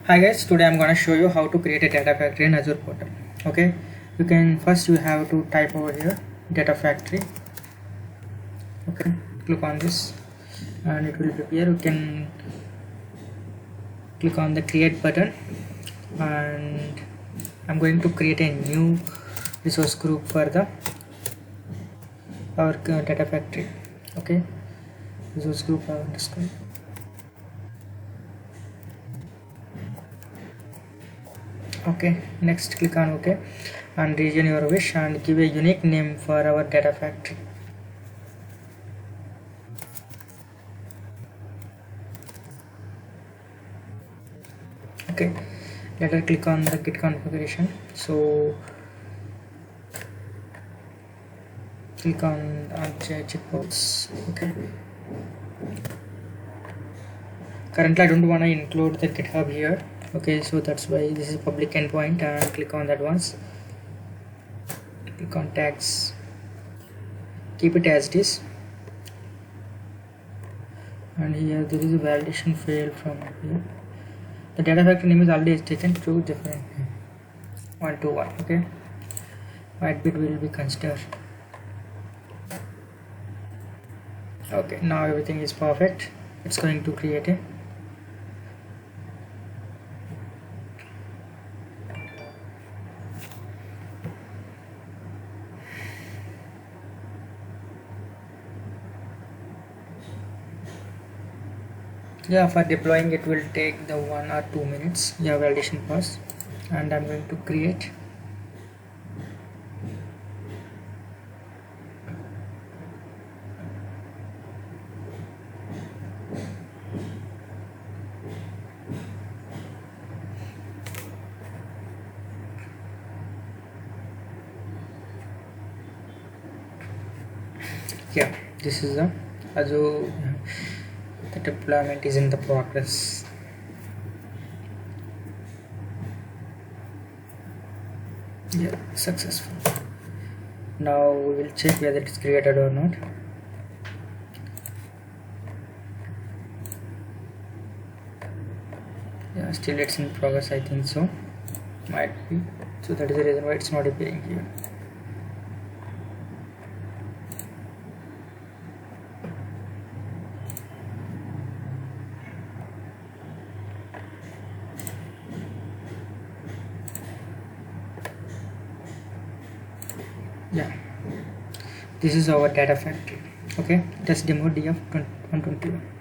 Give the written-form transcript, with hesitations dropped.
Hi guys, today I'm gonna show you how to create a data factory in Azure portal. Okay, you have to type over here data factory. Okay, click on this and it will appear. You can click on the create button and I'm going to create a new resource group for our data factory. Okay, resource group underscore. Okay, next click on OK and region your wish and give a unique name for our data factory. Okay, let us click on the git configuration. So click on checkbox. Okay, currently I don't want to include the GitHub here. Okay, so that's why this is public endpoint and click on that once. Click on tags, keep it as it is, and here there is a validation failed from here. The data factory name is already taken to different 121. Okay, white bit will be considered. Okay, now everything is perfect. It's going to create a for deploying it will take the 1 or 2 minutes. Validation pass, and I'm going to create. This is the Azure. The deployment is in the progress. Successful. Now we will check whether it's created or not. Still it's in progress, I think so. Might be. So that is the reason why it's not appearing here. This is our data factory. Okay, test demo DF 121.